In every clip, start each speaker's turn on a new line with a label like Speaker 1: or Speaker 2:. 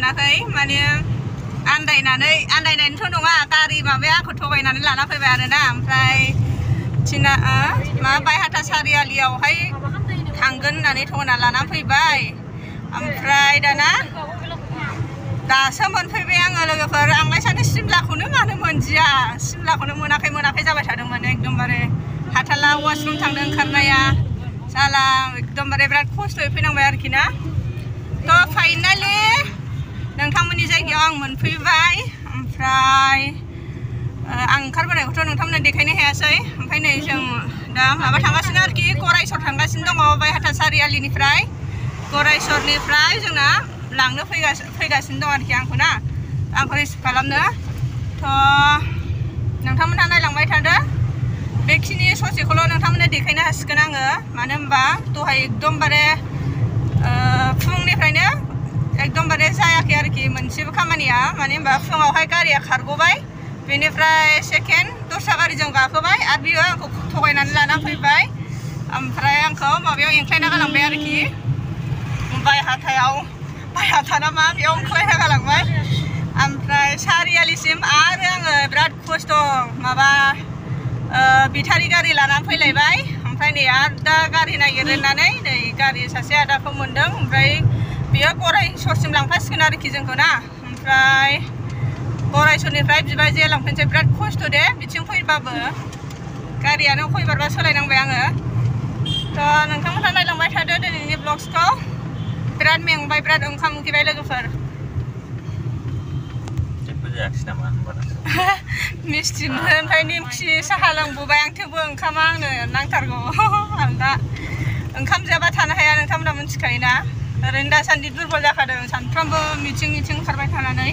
Speaker 1: मोनाखै माने आन्दायनानैथ' नङा गारि माबाया आंखौ थगायनानै लाना फैबाय आरोना ओमफ्राय थिना मा बायहाथा सारियालियावहाय थांगोन होननानै थगायना लाना फैबाय ओमफ्राय दाना दासो मोनफैबाय आङो लोगोफोर आंलाय सानो सिमलाखौनो मानो मोनदिया सिमलाखौनो मोनाखै जाबाय थादोंमोन एकदमबारे हाथाला वाशरुम थांनो ओंखारनाया जाला एकदमबारे बिराद खस्थ'यै फैनांबाय आरोखि ना थ' फाइनालि नोंथांमोननि जायगायाव आं मोनफैबाय ओमफ्राय आं ओंखारबोनायखौथ' नोंथांमोननो देखायनो हायासै ओमफ्राय नै जों दा माबा थांगासिनो आरोखि गरायसर थांगासिनो दङ बायहाथा सारियालिनिफ्राय गरायसरनिफ्राय जोंना लांनो फैगासिनो दं आरोखि आंखौ ना आंखौ रिसिभ खालामनो थ' नोंथांमोनहा नायलांबाय थादो बेखिनि ससेखौल' नोंथांमोननो देखायनो हासिगोन आङो मानो होनबा दहाय एकदमबारे फुंनिफ्रायनो एकदमबारे जायाखै आरोखि मोनसेबो खामानिया मानो होनबा फुङावहाय गारिया खारग'बाय बेनिफ्राय सेकेन्ड दस्रा गारिजों गाखोबाय आरो बियो आंखौ थगायनानै लाना फैबाय ओमफ्राय आंखौ माबायाव एंख्लायना गालांबाय आरोखि बायहाथा ना मा बेयाव एंख्लायना गालांबाय ओमफ्राय सारियालिसिम आरो आङो बिराद खस्थ' माबा बेटारि गारि लानानै फैलायबाय ओमफ्राय नै आरो दा गारि नागिरनानै नै गारि सासे आदाखौ मोन्दों ओमफ्राय बियो गरायसरसिम लांफासिगोन आरोखि जोंखौ ना ओमफ्राय गरायसरनिफ्राय बिबाजैया लांफैनोसै बिराद खस्थ' दे बिथिं फैबाबो गारियानो खयबारबा सोलायनांबाय आङो थ' नोंथांमोनहा नायलांबाय थादो दिनैनि ब्लग्सखौ बिराद मेंबाय बिराद ओंखाम उखैबाय लोगोफोर मिस्टिमोन ओमफ्राय निमखि साहा लोंबोबाय आं थेवबो ओंखामा आंनो नांथारगौ आं दा ओंखाम जायाबा थानो हाया नोंथांमोना मिथिखायोना ओरैनो दासान्दि दुरबल जाखादों सानफ्रामबो मिथिं ओंखारबाय थानानै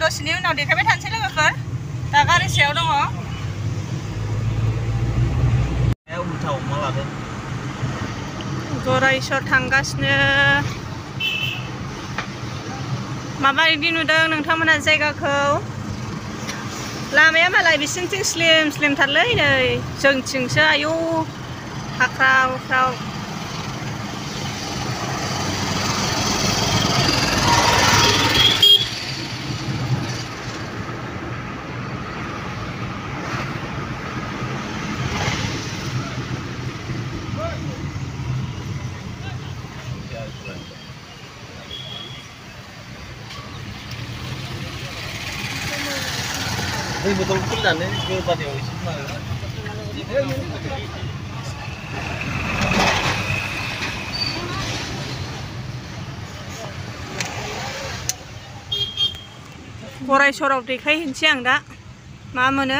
Speaker 1: दसेनि उनाव देखायबाय थानोसै लोगोफोर दा गारि सायाव दङ गरायसर थांगासिनो माबायदि नुदों नोंथांमोना जायगाखौ लामाया मालाय बिसिनिथिं स्लिम थारलै नै जोंथिंसो आयौ हाख्राव
Speaker 2: दै बथल खुलिनानै गोबादैयाव एसे
Speaker 1: गरायसराव देखायहैनोसै आं दा मा मोनो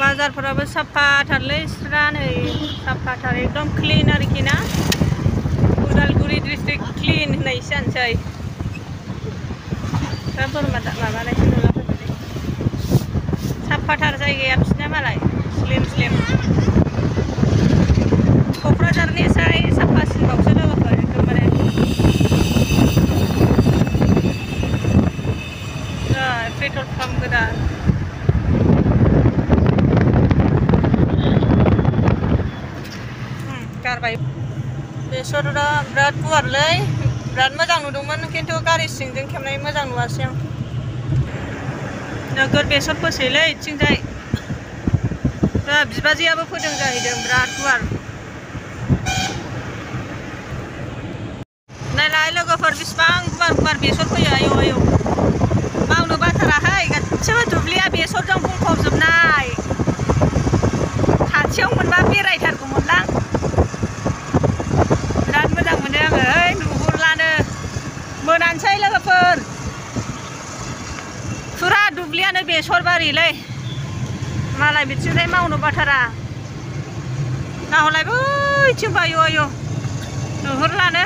Speaker 1: बाजारफोराबो साफाथारलै स्रा नै साफाथार एकदम क्लिन आरोखि ना उदालगुरि डिस्ट्रिक्ट क्लिन होननायसो जानोसै दा बोरमा माबानायसो नुला फैबाय साफाथार जायगाया बिसिना मालाय स्लिम क'क्राझारनिफ्राय साफासिनबावसो लोगोफोर एकदमबारे पेट्रल पाम्प गोदान गारबाय बेसरा बिराद गुवारलै बिराद मोजां नुदोंमोन खिन्थु गारि सिंजों खेबनाय मोजां नुवासै आं नोगोर बेसर फोसैलै इथिंजाय बिबाजैयाबो फोदों जाहैदों बिराद गुवार नायलाय लोगोफोर बेसेबां गुवार बेसर फोयो आयौ मावनो बाथाराहाय गासिबो दुब्लिया बेसरजों बुंफबजोबनाय खाथियाव मोनबा बेरायथारगौमोनलां बिराद मोजां मोनो आङो नुहुरलानो मोनानोसै लोगोफोर फुरा दुब्लियानो बेसर बारिलै मालाय बिथिंजाय मावनो बाथारा नाहरलाय बैथिंबो आयौ नुहुरलानो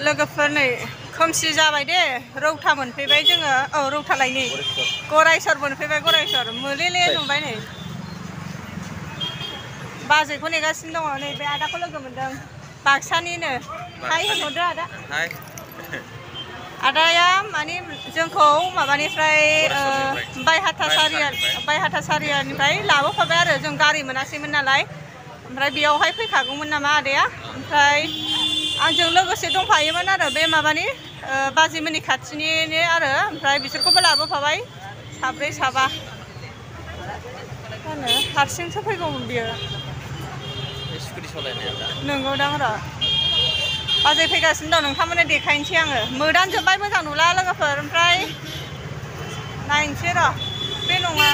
Speaker 1: लोगोफोर नै खोमसि जाबाय दे रौता मोनफैबाय जोङो रौतालाय नै गरायसर मोनफैबाय गरायसर मोलेले नुबाय नै बाजैखौ नेगासिनो दङ नै बे आदाखौ लोगो मोनदों बाक्सानिनो हाय होनहरदो आदा आदाया माने जोंखौ माबानिफ्राय बायहाथासारियानिफ्राय लाबोफाबाय आरो जों गारि मोनासैमोन नालाय ओमफ्राय बेयावहाय फैखागौमोन नामा आदाया ओमफ्राय आंजों लोगोसे दंफायोमोन आरो बे माबानि बाजैमोननि खाथिनि आरो ओमफ्राय बिसोरखौबो लाबोफाबाय साब्रै साबा हारसिंसो फैगौमोन बियो
Speaker 2: स्कुटि सालायनाया दा
Speaker 1: नंगौ दां र' बाजै फैगासिनो दं नोंथांमोननो देखायनोसै आङो मोदानजोब्बाय मोजां नुला लोगोफोर ओमफ्राय नायनोसै र' बे नङा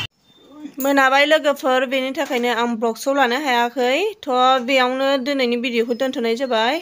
Speaker 1: मोनाबाय लोगोफोर बेनि थाखायनो आं ब्लग लानो हायाखै थ' बेयावनो दिनैनि भिडिअखौ दोनथ'नाय जाबाय